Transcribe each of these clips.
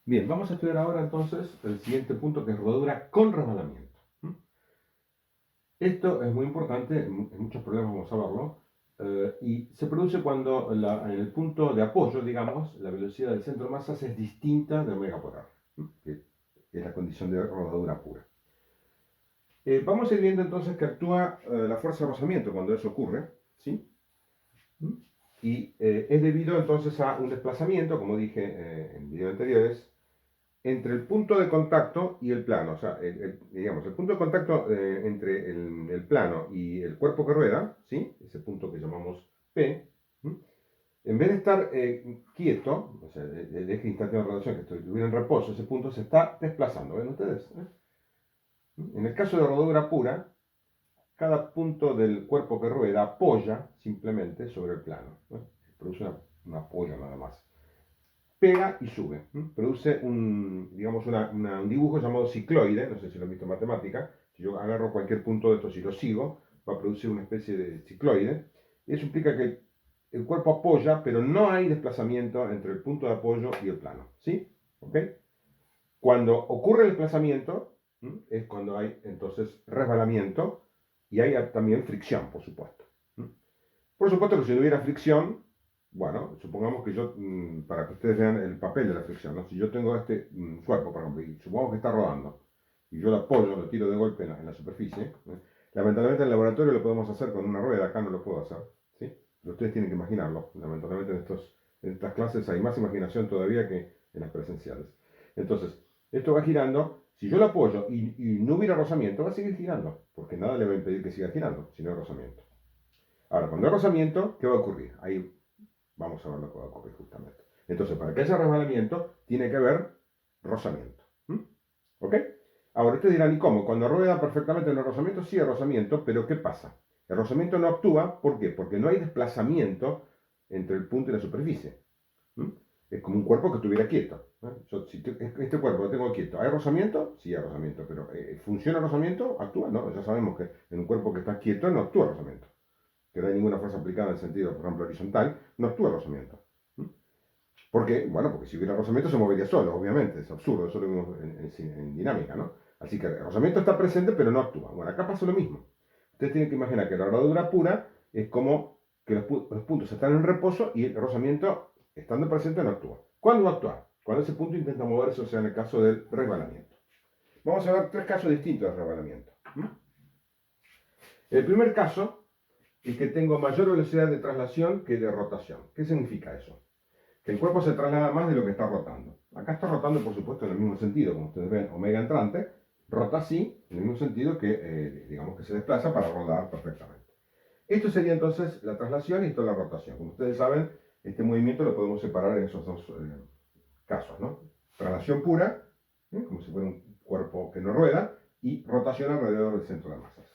Bien, vamos a estudiar ahora entonces el siguiente punto, que es rodadura con resbalamiento. Esto es muy importante, en muchos problemas vamos a verlo, y se produce cuando en el punto de apoyo, digamos, la velocidad del centro de masas es distinta de omega por r, que es la condición de rodadura pura. Vamos a ir viendo entonces que actúa la fuerza de rozamiento cuando eso ocurre, ¿sí? Y es debido entonces a un desplazamiento, como dije en videos anteriores, entre el punto de contacto y el plano. O sea, digamos, el punto de contacto entre el plano y el cuerpo que rueda, ¿sí? Ese punto que llamamos P, en vez de estar quieto, o sea, el eje instantáneo de rotación que estuviera en reposo, ese punto se está desplazando. ¿Ven ustedes? En el caso de rodadura pura, cada punto del cuerpo que rueda apoya simplemente sobre el plano. Produce un apoyo nada más. Pega y sube. Produce digamos un dibujo llamado cicloide, no sé si lo han visto en matemática. Si yo agarro cualquier punto de estos y lo sigo, va a producir una especie de cicloide. Y eso implica que el cuerpo apoya, pero no hay desplazamiento entre el punto de apoyo y el plano. ¿Sí? ¿Ok? Cuando ocurre el desplazamiento, es cuando hay entonces resbalamiento y hay también fricción, por supuesto. Por supuesto que si no hubiera fricción, bueno, supongamos que yo, para que ustedes vean el papel de la fricción, ¿no? Si yo tengo este cuerpo, por ejemplo, y supongamos que está rodando, y yo lo apoyo, lo tiro de golpe en la superficie, lamentablemente en el laboratorio lo podemos hacer con una rueda, acá no lo puedo hacer, ¿sí? Pero ustedes tienen que imaginarlo. Lamentablemente en estas clases hay más imaginación todavía que en las presenciales. Entonces, esto va girando. Si yo lo apoyo y no hubiera rozamiento, va a seguir girando, porque nada le va a impedir que siga girando, si no hay rozamiento. Ahora, cuando hay rozamiento, ¿qué va a ocurrir? Ahí vamos a ver lo que va a ocurrir justamente. Entonces, para que haya resbalamiento, tiene que haber rozamiento. ¿Ok? Ahora, ustedes dirán, ¿y cómo? Cuando rueda perfectamente en el rozamiento, sí hay rozamiento, pero ¿qué pasa? El rozamiento no actúa, ¿por qué? Porque no hay desplazamiento entre el punto y la superficie. Es como un cuerpo que estuviera quieto. Yo, si este cuerpo lo tengo quieto, ¿hay rozamiento? Sí hay rozamiento, pero ¿funciona el rozamiento? ¿Actúa? No, ya sabemos que en un cuerpo que está quieto no actúa el rozamiento, que no hay ninguna fuerza aplicada en el sentido, por ejemplo, horizontal, no actúa el rozamiento. ¿Por qué? Bueno, porque si hubiera rozamiento se movería solo, obviamente, es absurdo, eso lo vimos en dinámica, ¿no? Así que el rozamiento está presente, pero no actúa. Bueno, acá pasa lo mismo. Ustedes tienen que imaginar que la rodadura pura es como que los puntos están en reposo y el rozamiento, estando presente, no actúa. ¿Cuándo va a actuar? Cuando ese punto intenta moverse, o sea, en el caso del resbalamiento. Vamos a ver tres casos distintos de resbalamiento. El primer caso es que tengo mayor velocidad de traslación que de rotación. ¿Qué significa eso? Que el cuerpo se traslada más de lo que está rotando. Acá está rotando, por supuesto, en el mismo sentido. Como ustedes ven, omega entrante rota así, en el mismo sentido que, digamos, que se desplaza para rodar perfectamente. Esto sería entonces la traslación y esto la rotación. Como ustedes saben, este movimiento lo podemos separar en esos dos casos, ¿no? Traslación pura, como si fuera un cuerpo que no rueda, y rotación alrededor del centro de masas.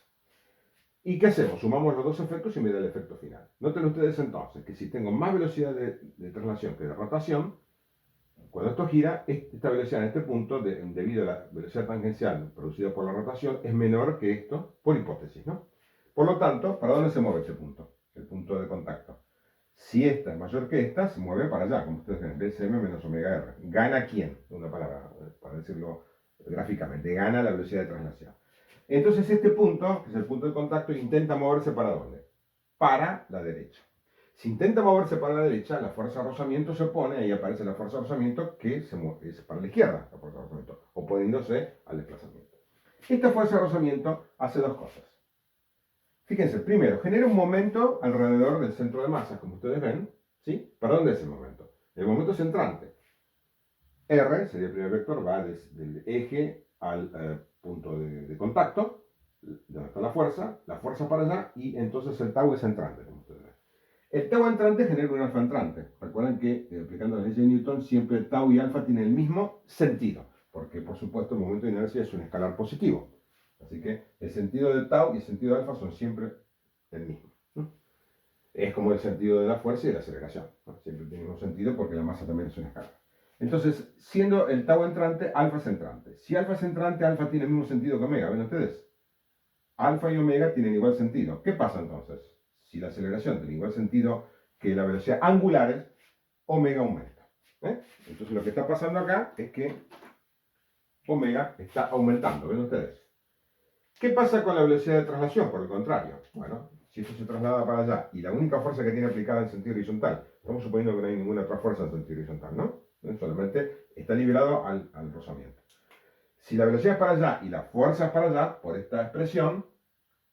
¿Y qué hacemos? Sumamos los dos efectos y me da el efecto final. Noten ustedes entonces que si tengo más velocidad de traslación que de rotación, cuando esto gira, esta velocidad en este punto, debido a la velocidad tangencial producida por la rotación, es menor que esto, por hipótesis, ¿no? Por lo tanto, ¿para dónde se mueve ese punto? El punto de contacto. Si esta es mayor que esta, se mueve para allá, como ustedes ven, BCM menos omega R. ¿Gana quién? Una palabra, para decirlo gráficamente, gana la velocidad de traslación. Entonces este punto, que es el punto de contacto, intenta moverse ¿para dónde? Para la derecha. Si intenta moverse para la derecha, la fuerza de rozamiento se opone, ahí aparece la fuerza de rozamiento que es para la izquierda, la fuerza de rozamiento, oponiéndose al desplazamiento. Esta fuerza de rozamiento hace dos cosas. Fíjense, primero, genera un momento alrededor del centro de masa, como ustedes ven, ¿sí? ¿Para dónde es el momento? El momento centrante. R, sería el primer vector, va desde el eje al punto de contacto, donde está la fuerza para allá, y entonces el tau es entrante, como ustedes ven. El tau entrante genera un alfa entrante. Recuerden que, aplicando la ley de Newton, siempre tau y alfa tienen el mismo sentido, porque por supuesto el momento de inercia es un escalar positivo. Así que el sentido de tau y el sentido de alfa son siempre el mismo. Es como el sentido de la fuerza y de la aceleración. Siempre tiene un sentido porque la masa también es una escala. Entonces, siendo el tau entrante, alfa es entrante. Si alfa es entrante, alfa tiene el mismo sentido que omega. ¿Ven ustedes? Alfa y omega tienen igual sentido. ¿Qué pasa entonces? Si la aceleración tiene igual sentido que la velocidad angulares, omega aumenta. ¿eh? Entonces lo que está pasando acá es que omega está aumentando, ¿ven ustedes? ¿Qué pasa con la velocidad de traslación? Por el contrario, bueno, si esto se traslada para allá y la única fuerza que tiene aplicada en sentido horizontal, estamos suponiendo que no hay ninguna otra fuerza en sentido horizontal, ¿no? Solamente está liberado al rozamiento. Si la velocidad es para allá y la fuerza es para allá, por esta expresión,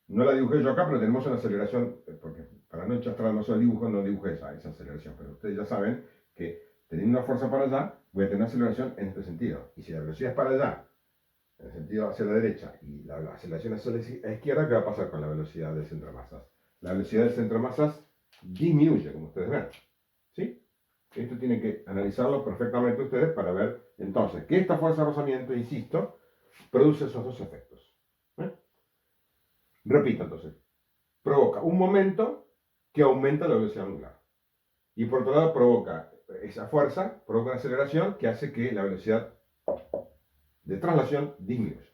no la dibujé yo acá, pero tenemos una aceleración, porque para no echar demasiado el dibujo, no dibujé esa aceleración, pero ustedes ya saben que teniendo una fuerza para allá, voy a tener una aceleración en este sentido. Y si la velocidad es para allá, en el sentido hacia la derecha, y la aceleración hacia la izquierda, ¿qué va a pasar con la velocidad del centro de masas? La velocidad del centro de masas disminuye, como ustedes ven. ¿Sí? Esto tienen que analizarlo perfectamente ustedes para ver entonces que esta fuerza de rozamiento, insisto, produce esos dos efectos. ¿Eh? Repito entonces, provoca un momento que aumenta la velocidad angular. Y por otro lado provoca esa fuerza, provoca una aceleración que hace que la velocidad de traslación disminuya.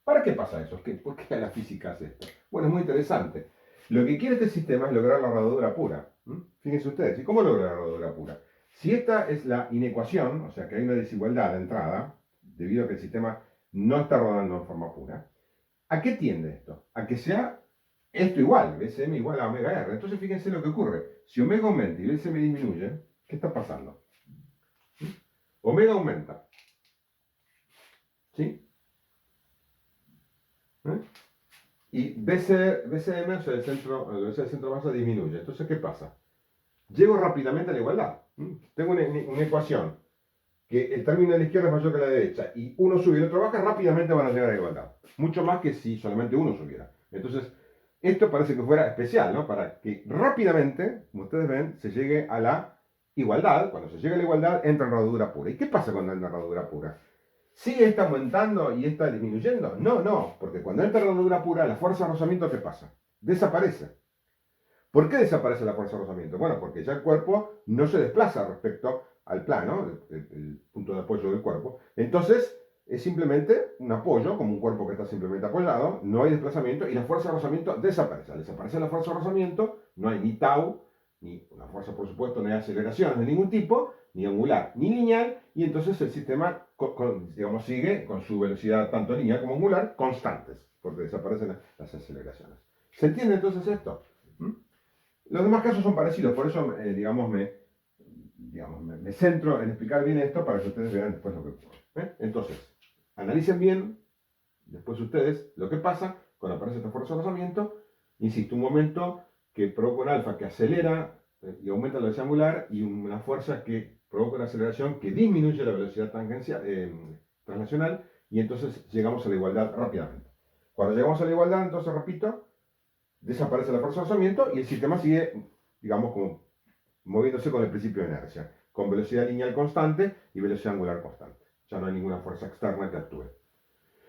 ¿Para qué pasa eso? ¿Por qué la física hace esto? Bueno, es muy interesante. Lo que quiere este sistema es lograr la rodadura pura. Fíjense ustedes, ¿y cómo logra la rodadura pura? Si esta es la inecuación, o sea que hay una desigualdad de entrada, debido a que el sistema no está rodando en forma pura, ¿a qué tiende esto? A que sea esto igual, BCM igual a omega R. Entonces fíjense lo que ocurre. Si omega aumenta y BCM disminuye, ¿qué está pasando? Omega aumenta. ¿Sí? ¿Eh? Y BCM, o sea, la velocidad del centro de masa disminuye. Entonces, ¿qué pasa? Llego rápidamente a la igualdad. Tengo una ecuación que el término de la izquierda es mayor que la derecha y uno sube y el otro baja, rápidamente van a llegar a la igualdad. Mucho más que si solamente uno subiera. Entonces, esto parece que fuera especial, ¿no? Para que rápidamente, como ustedes ven, se llegue a la igualdad. Cuando se llega a la igualdad, entra en rodadura pura. ¿Y qué pasa cuando entra en rodadura pura? ¿Sigue esta aumentando y esta disminuyendo? No, no, porque cuando entra en rodadura pura, la fuerza de rozamiento, ¿qué pasa? Desaparece. ¿Por qué desaparece la fuerza de rozamiento? Bueno, porque ya el cuerpo no se desplaza respecto al plano, el punto de apoyo del cuerpo. Entonces, es simplemente un apoyo, como un cuerpo que está simplemente apoyado, no hay desplazamiento y la fuerza de rozamiento desaparece. Al desaparecer la fuerza de rozamiento, no hay ni tau, ni una fuerza, por supuesto, no hay aceleraciones de ningún tipo, ni angular, ni lineal, y entonces el sistema, digamos, sigue con su velocidad tanto lineal como angular constantes, porque desaparecen las aceleraciones. ¿Se entiende entonces esto? ¿Mm? Los demás casos son parecidos, por eso, me centro en explicar bien esto para que ustedes vean después lo que ocurre. Entonces, analicen bien, después ustedes, lo que pasa cuando aparece esta fuerza de rozamiento. Insisto, un momento que provoca un alfa que acelera y aumenta la velocidad angular y una fuerza que provoca una aceleración que disminuye la velocidad tangencial, translacional y entonces llegamos a la igualdad rápidamente. Cuando llegamos a la igualdad, entonces repito, desaparece la fuerza de rozamiento y el sistema sigue, digamos, como moviéndose con el principio de inercia, con velocidad lineal constante y velocidad angular constante. Ya no hay ninguna fuerza externa que actúe.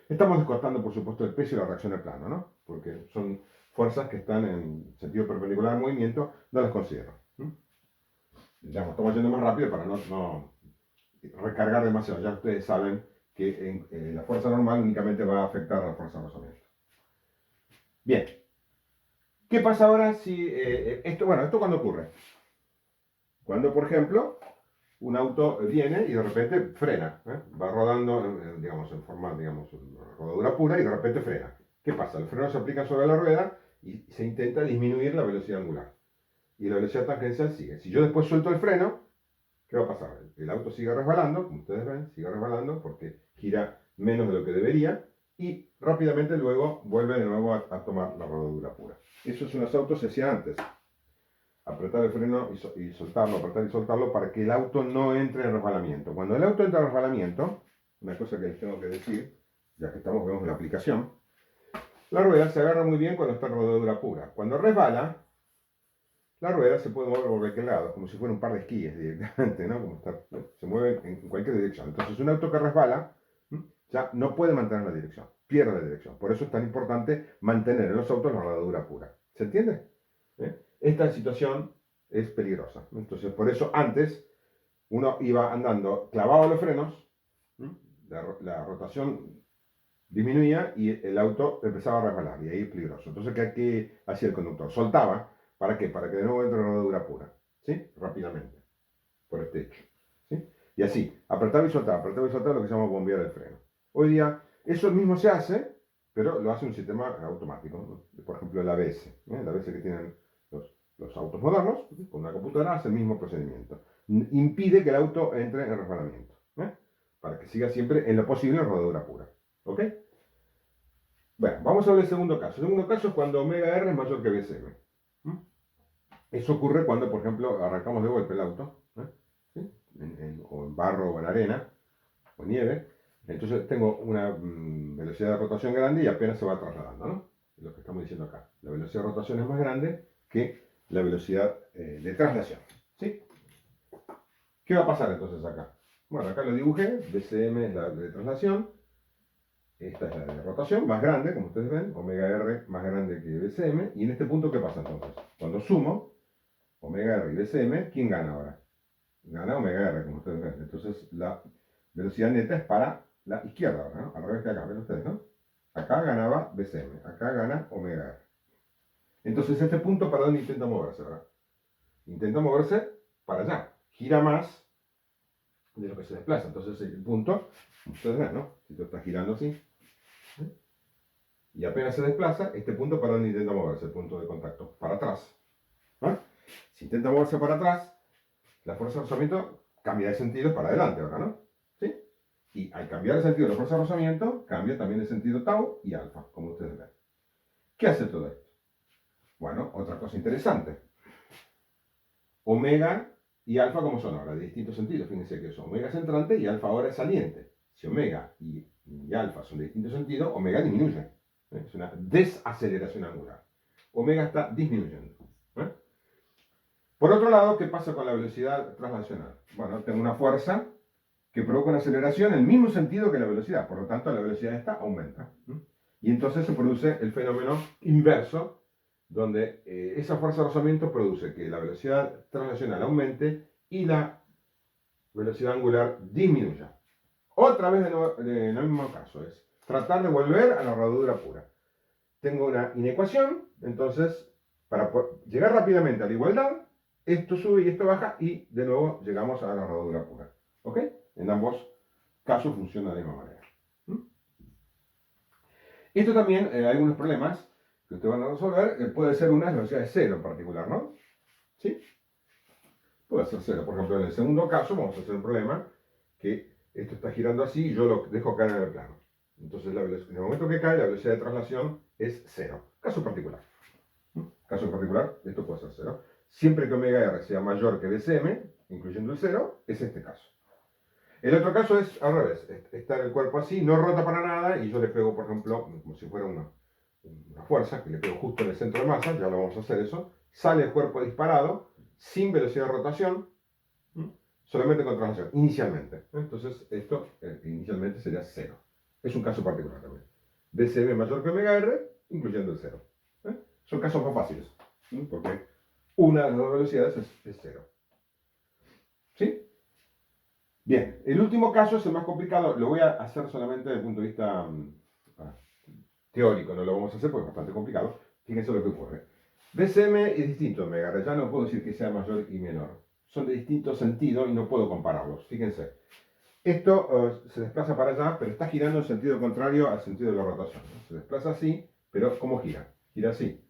Estamos descontando, por supuesto, el peso y la reacción de plano, ¿no? Porque son fuerzas que están en sentido perpendicular al movimiento, no las considero. Digamos, estamos yendo más rápido para no recargar demasiado. Ya ustedes saben que la fuerza normal únicamente va a afectar a la fuerza de rozamiento. Bien, ¿qué pasa ahora si esto cuándo ocurre? Cuando, por ejemplo, un auto viene y de repente frena, va rodando, digamos, en forma, digamos, rodadura pura y de repente frena. ¿Qué pasa? El freno se aplica sobre la rueda y se intenta disminuir la velocidad angular. Y la velocidad tangencial sigue. Si yo después suelto el freno, ¿qué va a pasar? El auto sigue resbalando, como ustedes ven, sigue resbalando porque gira menos de lo que debería y rápidamente luego vuelve de nuevo a tomar la rodadura pura. Eso es unos autos se hacía antes. Apretar el freno y soltarlo, apretar y soltarlo para que el auto no entre en resbalamiento. Cuando el auto entra en resbalamiento, una cosa que les tengo que decir, ya que vemos la aplicación, la rueda se agarra muy bien cuando está en rodadura pura. Cuando resbala, la rueda se puede mover por cualquier lado, como si fuera un par de esquíes directamente, ¿no? Se mueve en cualquier dirección. Entonces, un auto que resbala ya no puede mantener la dirección, pierde la dirección. Por eso es tan importante mantener en los autos la rodadura pura. ¿Se entiende? Esta situación es peligrosa. Entonces, por eso antes uno iba andando clavado a los frenos, la rotación disminuía y el auto empezaba a resbalar y ahí es peligroso. Entonces, ¿qué hacía el conductor? Soltaba. ¿Para qué? Para que de nuevo entre en rodadura pura. ¿Sí? Rápidamente. Por este hecho. ¿Sí? Y así, apretaba y soltaba lo que se llama bombear el freno. Hoy día, eso mismo se hace, pero lo hace un sistema automático, ¿no? Por ejemplo, el ABS. El ABS que tienen los autos modernos, con una computadora, hace el mismo procedimiento. Impide que el auto entre en resbalamiento, para que siga siempre en lo posible en rodadura pura. ¿Ok? Bueno, vamos a ver el segundo caso. El segundo caso es cuando omega R es mayor que BCM. Eso ocurre cuando, por ejemplo, arrancamos de golpe el auto, ¿sí? O en barro o en arena, o nieve. Entonces tengo una velocidad de rotación grande y apenas se va trasladando, ¿no? Es lo que estamos diciendo acá. La velocidad de rotación es más grande que la velocidad de traslación, ¿sí? ¿Qué va a pasar entonces acá? Bueno, acá lo dibujé, BCM es la de traslación, esta es la de rotación, más grande, como ustedes ven, omega R más grande que BCM, y en este punto, ¿qué pasa entonces? Cuando sumo omega R y BCM, ¿quién gana ahora? Gana omega R, como ustedes ven. Entonces la velocidad neta es para la izquierda ahora, ¿no? Al revés que acá, ven ustedes, ¿no? Acá ganaba BCM, acá gana omega R. Entonces este punto, ¿para dónde intenta moverse ahora? Intenta moverse para allá, gira más de lo que se desplaza. Entonces el punto, ustedes ven, ¿no? Si esto está girando así, y apenas se desplaza, este punto, ¿para dónde intenta moverse? El punto de contacto, para atrás. Si intenta moverse para atrás, la fuerza de rozamiento cambia de sentido para adelante ahora, ¿no? ¿Sí? Y al cambiar el sentido de la fuerza de rozamiento, cambia también el sentido tau y alfa, como ustedes ven. ¿Qué hace todo esto? Bueno, otra cosa interesante. Omega y alfa, ¿cómo son ahora? De distintos sentidos. Fíjense que son omega es entrante y alfa ahora es saliente. Si omega y alfa son de distintos sentidos, omega disminuye. Es una desaceleración angular. Omega está disminuyendo. Por otro lado, ¿qué pasa con la velocidad translacional? Bueno, tengo una fuerza que provoca una aceleración en el mismo sentido que la velocidad, por lo tanto la velocidad esta aumenta. Y entonces se produce el fenómeno inverso, donde esa fuerza de rozamiento produce que la velocidad translacional aumente y la velocidad angular disminuya. Otra vez en el mismo caso, es tratar de volver a la rodadura pura. Tengo una inecuación, entonces para llegar rápidamente a la igualdad, esto sube y esto baja y de nuevo llegamos a la rodadura pura. ¿Ok? En ambos casos funciona de la misma manera. Esto también, hay algunos problemas que ustedes van a resolver. Puede ser una velocidad de cero en particular, ¿no? ¿Sí? Puede ser cero. Por ejemplo, en el segundo caso vamos a hacer un problema que esto está girando así y yo lo dejo caer en el plano. Entonces, en el momento que cae, la velocidad de traslación es cero. Caso particular. Caso particular, esto puede ser cero. Siempre que omega R sea mayor que BCM, incluyendo el cero, es este caso. El otro caso es al revés. Está el cuerpo así, no rota para nada y yo le pego, por ejemplo, como si fuera una fuerza, que le pego justo en el centro de masa, ya lo vamos a hacer eso. Sale el cuerpo disparado, sin velocidad de rotación, solamente con traslación, inicialmente. Entonces, esto inicialmente sería cero. Es un caso particular también. BCM mayor que omega R, incluyendo el cero. Son casos más fáciles, porque una de las dos velocidades es cero. ¿Sí? Bien, el último caso es el más complicado. Lo voy a hacer solamente desde el punto de vista teórico. No lo vamos a hacer porque es bastante complicado. Fíjense lo que ocurre. BCM es distinto a omega R. Ya no puedo decir que sea mayor y menor. Son de distinto sentido y no puedo compararlos. Fíjense. Esto se desplaza para allá, pero está girando en sentido contrario al sentido de la rotación, ¿no? Se desplaza así, pero ¿cómo gira? Gira así.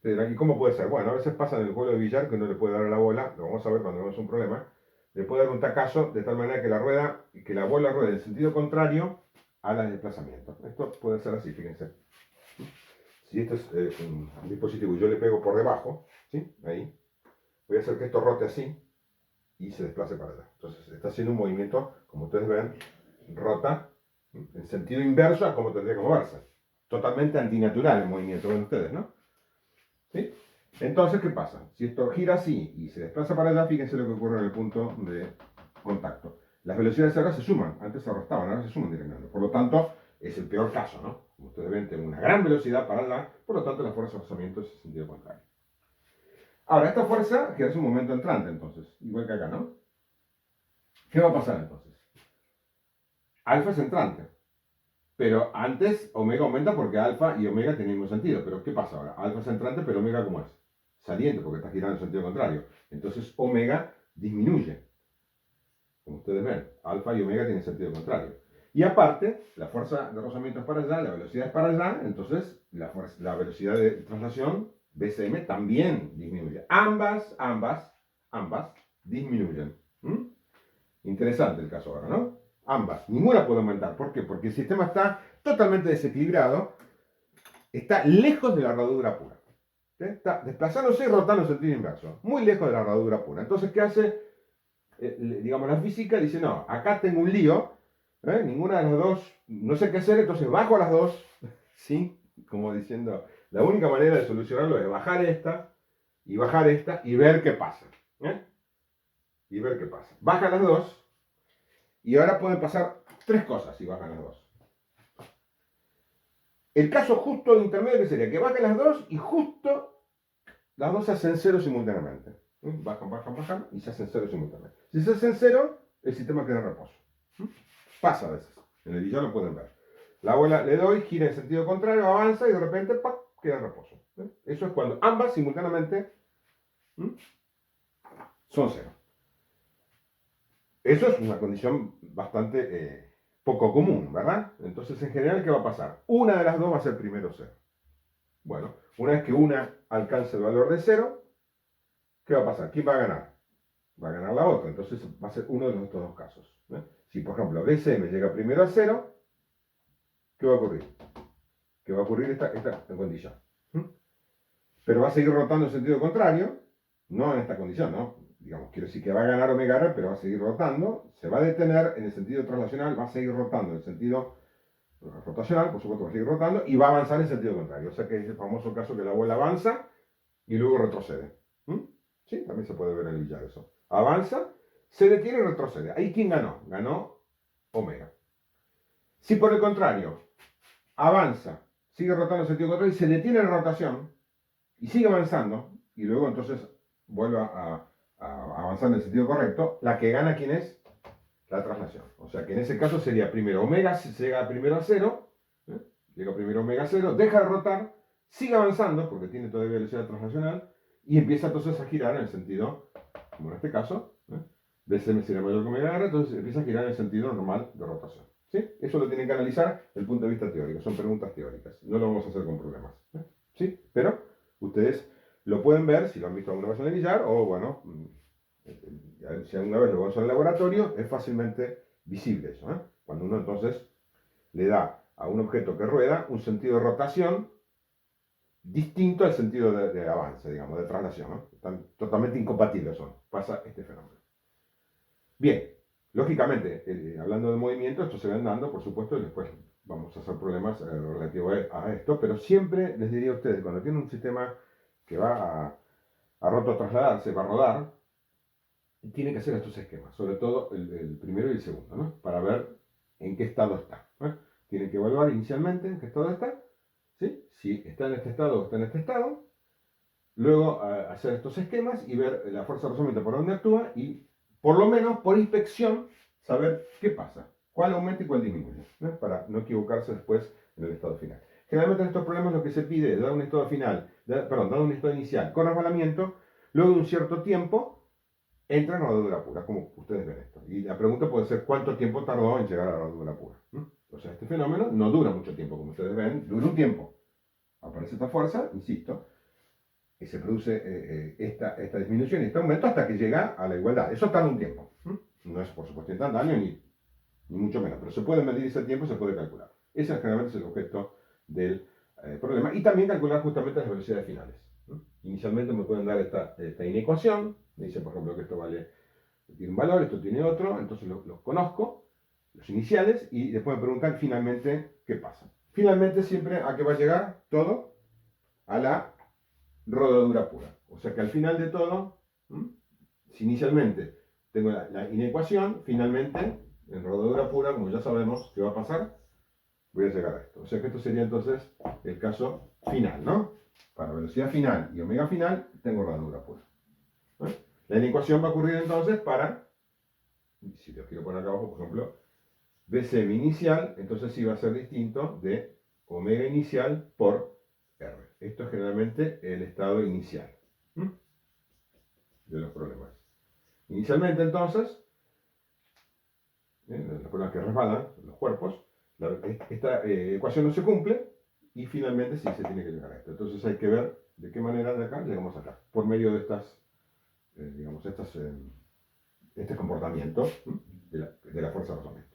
¿Y cómo puede ser? Bueno, a veces pasa en el juego de billar que uno le puede dar a la bola, lo vamos a ver cuando vemos un problema, le puede dar un tacazo de tal manera que la bola ruede en sentido contrario al desplazamiento. Esto puede ser así, fíjense. Si esto es un dispositivo y yo le pego por debajo, ¿sí? Ahí, voy a hacer que esto rote así y se desplace para allá. Entonces está haciendo un movimiento, como ustedes ven, rota en sentido inverso a como tendría que moverse. Totalmente antinatural el movimiento, ven ustedes, ¿no? ¿Sí? Entonces, ¿qué pasa? Si esto gira así y se desplaza para allá, fíjense lo que ocurre en el punto de contacto. Las velocidades ahora se suman, antes se restaban, ahora se suman directamente. Por lo tanto, es el peor caso, ¿no? Como ustedes ven, tengo una gran velocidad para allá, por lo tanto la fuerza de rozamiento es en sentido contrario. Ahora, esta fuerza que es un momento entrante, entonces, igual que acá, ¿no? ¿Qué va a pasar entonces? Alfa es entrante, pero antes omega aumenta porque alfa y omega tienen el mismo sentido. Pero ¿qué pasa ahora? Alfa es entrante, pero omega ¿cómo es? Saliente, porque está girando en sentido contrario. Entonces omega disminuye. como ustedes ven, alfa y omega tienen sentido contrario. Y aparte, la fuerza de rozamiento es para allá, la velocidad es para allá, entonces la velocidad de traslación, BCM, también disminuye. Ambas disminuyen. ¿Mm? Interesante el caso ahora, ¿no? Ambas. Ninguna puede aumentar. ¿Por qué? Porque el sistema está totalmente desequilibrado, está lejos de la rodadura pura. Está desplazándose y rotando en sentido inverso. Muy lejos de la rodadura pura. Entonces, ¿qué hace? Digamos, la física dice, no, acá tengo un lío, ninguna de las dos, no sé qué hacer, entonces bajo a las dos, ¿sí? Como diciendo, la única manera de solucionarlo es bajar esta y ver qué pasa. ¿Eh? Y ver qué pasa. Baja las dos y ahora pueden pasar tres cosas si bajan las dos. El caso justo intermedio que sería que bajen las dos y justo las dos se hacen cero simultáneamente. Bajan y se hacen cero simultáneamente. Si se hacen cero, el sistema queda en reposo. Pasa a veces. En el billar lo pueden ver. La bola le doy, gira en sentido contrario, avanza y de repente ¡pac! Queda en reposo. Eso es cuando ambas simultáneamente son cero. Eso es una condición bastante poco común, ¿verdad? Entonces, en general, ¿qué va a pasar? Una de las dos va a ser primero cero. Bueno, una vez que una alcance el valor de cero, ¿qué va a pasar? ¿Quién va a ganar? Va a ganar la otra. Entonces, va a ser uno de estos dos casos. Si, por ejemplo, BCM llega primero a cero, ¿qué va a ocurrir? Que va a ocurrir esta condición. Pero va a seguir rotando en sentido contrario, no en esta condición, ¿no? Digamos, quiero decir que va a ganar omega R, pero va a seguir rotando, se va a detener en el sentido translacional, va a seguir rotando en el sentido rotacional, por supuesto va a seguir rotando, y va a avanzar en sentido contrario. O sea que es el famoso caso que la bola avanza y luego retrocede. Sí, también se puede ver en el billar eso. Avanza, se detiene y retrocede. Ahí, ¿quién ganó? Ganó omega. Si por el contrario, avanza, sigue rotando en sentido contrario y se detiene la rotación, y sigue avanzando, y luego entonces vuelve a avanzar en el sentido correcto, la que gana, ¿quién es? La traslación. O sea que en ese caso sería primero omega, llega primero a cero, llega primero omega a cero, deja de rotar, sigue avanzando, porque tiene todavía velocidad translacional, y empieza entonces a girar en el sentido, como en este caso, BCM sería mayor que omega R, entonces empieza a girar en el sentido normal de rotación. ¿Sí? Eso lo tienen que analizar desde el punto de vista teórico, son preguntas teóricas, no lo vamos a hacer con problemas. ¿Sí? Pero ustedes lo pueden ver si lo han visto alguna vez en el billar o, bueno, si alguna vez lo vamos a en el laboratorio, es fácilmente visible eso. Cuando uno entonces le da a un objeto que rueda un sentido de rotación distinto al sentido de avance, digamos, de traslación. Están totalmente incompatibles son. Pasa este fenómeno. Bien, lógicamente, hablando de movimiento, esto se va dando, por supuesto, y después vamos a hacer problemas relativos a esto, pero siempre les diría a ustedes, cuando tienen un sistema que va a rototrasladarse, va a rodar, tiene que hacer estos esquemas, sobre todo el primero y el segundo, ¿no? Para ver en qué estado está. Tienen que evaluar inicialmente en qué estado está, ¿sí? Si está en este estado o está en este estado, luego hacer estos esquemas y ver la fuerza de rozamiento por dónde actúa y, por lo menos, por inspección, saber qué pasa, cuál aumenta y cuál disminuye, para no equivocarse después en el estado final. Generalmente en estos problemas lo que se pide es dar un estado final, dar un estado inicial con resbalamiento, luego de un cierto tiempo entra en rodadura pura, como ustedes ven esto. Y la pregunta puede ser cuánto tiempo tardó en llegar a la rodadura pura. O sea, este fenómeno no dura mucho tiempo, como ustedes ven, dura un tiempo. Aparece esta fuerza, insisto, y se produce esta disminución y este aumento hasta que llega a la igualdad. Eso tarda un tiempo. No es, por supuesto, instantáneo ni mucho menos, pero se puede medir ese tiempo, se puede calcular. Ese generalmente es el objeto del problema. Y también calcular justamente las velocidades finales. Inicialmente me pueden dar esta inecuación, me dicen, por ejemplo, que esto tiene un valor, esto tiene otro, entonces los conozco, los iniciales, y después me preguntan finalmente qué pasa. Finalmente siempre a qué va a llegar todo, a la rodadura pura. O sea que al final de todo, si inicialmente tengo la inecuación, finalmente, en rodadura pura, como ya sabemos qué va a pasar, voy a llegar a esto. O sea que esto sería entonces el caso final, ¿no? Para velocidad final y omega final, tengo rodadura pura. La inecuación va a ocurrir entonces para, si lo quiero poner acá abajo, por ejemplo, BCM inicial, entonces sí va a ser distinto de omega inicial por R. Esto es generalmente el estado inicial de los problemas. Inicialmente, entonces, los problemas que resbalan, los cuerpos, esta ecuación no se cumple y finalmente sí se tiene que llegar a esto. Entonces hay que ver de qué manera de acá llegamos acá, por medio de digamos, este comportamiento de la fuerza razonable.